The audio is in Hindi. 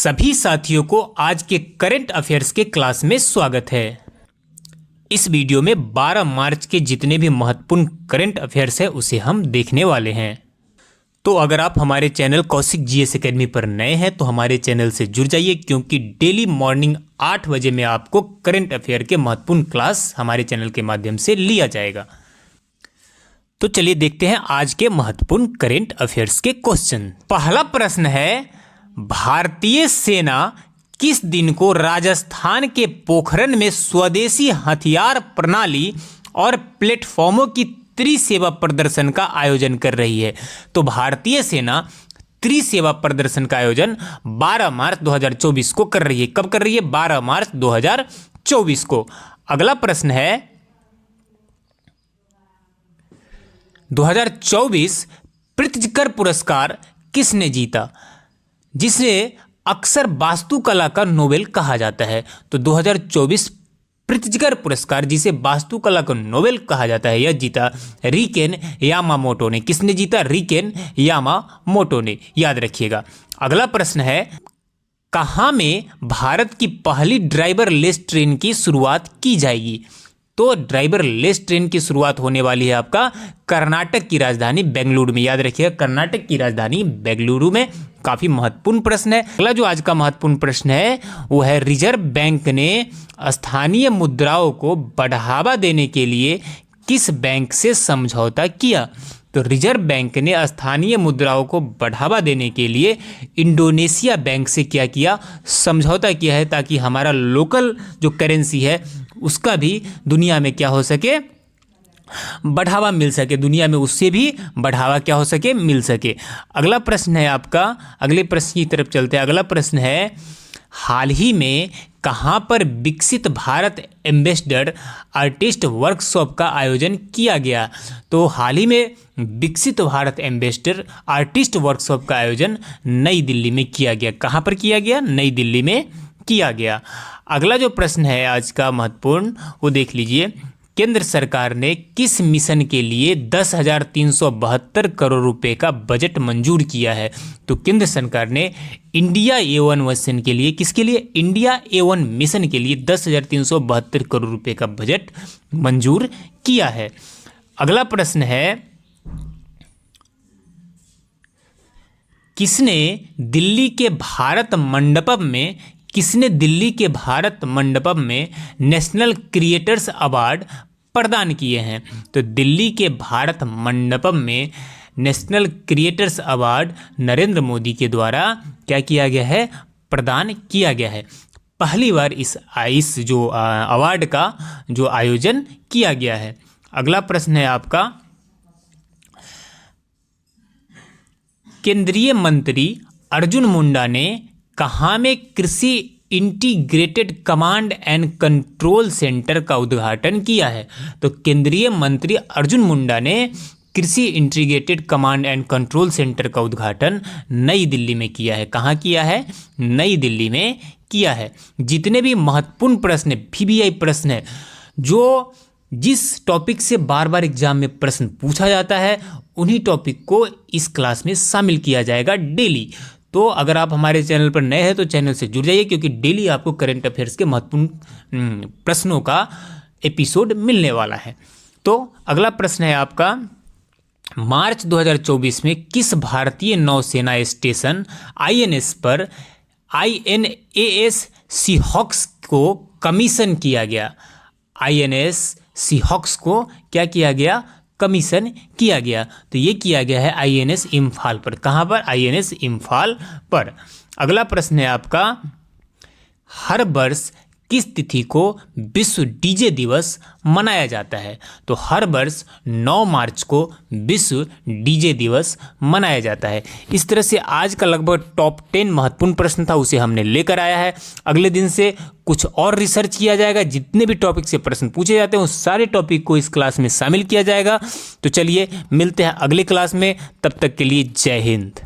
सभी साथियों को आज के करंट अफेयर्स के क्लास में स्वागत है। इस वीडियो में 12 मार्च के जितने भी महत्वपूर्ण करंट अफेयर्स है उसे हम देखने वाले हैं। तो अगर आप हमारे चैनल कौशिक जीएस एकेडमी पर नए हैं तो हमारे चैनल से जुड़ जाइए, क्योंकि डेली मॉर्निंग 8 बजे में आपको करंट अफेयर के महत्वपूर्ण क्लास हमारे चैनल के माध्यम से लिया जाएगा। तो चलिए देखते हैं आज के महत्वपूर्ण करंट अफेयर्स के क्वेश्चन। पहला प्रश्न है, भारतीय सेना किस दिन को राजस्थान के पोखरन में स्वदेशी हथियार प्रणाली और प्लेटफॉर्मों की त्रिसेवा प्रदर्शन का आयोजन कर रही है? तो भारतीय सेना त्रिसेवा प्रदर्शन का आयोजन 12 मार्च 2024 को कर रही है। कब कर रही है? 12 मार्च 2024 को। अगला प्रश्न है, 2024 प्रित्जकर पुरस्कार किसने जीता, जिसे अक्सर वास्तुकला का नोबेल कहा जाता है? तो 2024 प्रित्जकर पुरस्कार, जिसे वास्तुकला का नोबेल कहा जाता है, यह जीता रीकेन यामामोटो ने। किसने जीता? रीकेन यामामोटो ने, याद रखिएगा। अगला प्रश्न है, कहाँ में भारत की पहली ड्राइवरलेस ट्रेन की शुरुआत की जाएगी? तो ड्राइवरलेस ट्रेन की शुरुआत होने वाली है आपका कर्नाटक की राजधानी बेंगलुरु में। याद रखिएगा, कर्नाटक की राजधानी बेंगलुरु में। काफी महत्वपूर्ण प्रश्न है। अगला जो आज का महत्वपूर्ण प्रश्न है वो है, रिजर्व बैंक ने स्थानीय मुद्राओं को बढ़ावा देने के लिए किस बैंक से समझौता किया? तो रिजर्व बैंक ने स्थानीय मुद्राओं को बढ़ावा देने के लिए इंडोनेशिया बैंक से क्या किया? समझौता किया है, ताकि हमारा लोकल जो करेंसी है उसका भी दुनिया में क्या हो सके? बढ़ावा मिल सके, दुनिया में उससे भी बढ़ावा क्या हो सके? मिल सके। अगला प्रश्न है आपका, अगले प्रश्न की तरफ चलते हैं। अगला प्रश्न है, हाल ही में कहाँ पर विकसित भारत एम्बेसडर आर्टिस्ट वर्कशॉप का आयोजन किया गया? तो हाल ही में विकसित भारत एम्बेसडर आर्टिस्ट वर्कशॉप का आयोजन नई दिल्ली में किया गया। कहाँ पर किया गया? नई दिल्ली में किया गया। अगला जो प्रश्न है आज का महत्वपूर्ण वो देख लीजिए, केंद्र सरकार ने किस मिशन के लिए 10,372 करोड़ रुपए का बजट मंजूर किया है? तो केंद्र सरकार ने इंडिया A1 मिशन के लिए, किसके लिए? इंडिया A1 मिशन के लिए 10,372 करोड़ रुपए का बजट मंजूर किया है। अगला प्रश्न है, किसने दिल्ली के भारत मंडपम में नेशनल क्रिएटर्स अवार्ड प्रदान किए हैं? तो दिल्ली के भारत मंडपम में national creators award Narendra Modi के द्वारा क्या किया गया है? प्रदान किया गया है। पहली बार इस जो अवार्ड का जो आयोजन किया गया है। अगला प्रश्न है आपका, केंद्रीय मंत्री अर्जुन मुंडा ने कहाँ में कृषि integrated command and control centre का उद्घाटन किया है? तो केंद्रीय मंत्री अर्जुन मुंडा ने कृषि integrated command and control centre का उद्घाटन नई दिल्ली में किया है। कहाँ किया है? नई दिल्ली में किया है। जितने भी महत्वपूर्ण प्रश्न है, VVI प्रश्न है, जो जिस टॉपिक से बार बार एग्जाम में प्रश्न पूछा जाता है, उन्हीं टॉपिक को इस क्लास में शामिल किया जाएगा डेली। तो अगर आप हमारे चैनल पर नए हैं तो चैनल से जुड़ जाइए, क्योंकि डेली आपको करंट अफेयर्स के महत्वपूर्ण प्रश्नों का एपिसोड मिलने वाला है। तो अगला प्रश्न है आपका, मार्च 2024 में किस भारतीय नौसेना स्टेशन INS पर INAS सीहॉक्स को कमीशन किया गया? INS सीहॉक्स को क्या किया गया? कमीशन किया गया। तो ये किया गया है INS इम्फाल पर। कहाँ पर? INS इम्फाल पर। अगला प्रश्न है आपका, हर वर्ष किस तिथि को विश्व डीजे दिवस मनाया जाता है? तो हर वर्ष 9 मार्च को विश्व डीजे दिवस मनाया जाता है। इस तरह से आज का लगभग टॉप 10 महत्वपूर्ण प्रश्न था, उसे हमने लेकर आया है। अगले दिन से कुछ और रिसर्च किया जाएगा, जितने भी टॉपिक से प्रश्न पूछे जाते हैं उस सारे टॉपिक को इस क्लास में शामिल किया जाएगा। तो चलिए मिलते हैं अगले क्लास में, तब तक के लिए जय हिंद।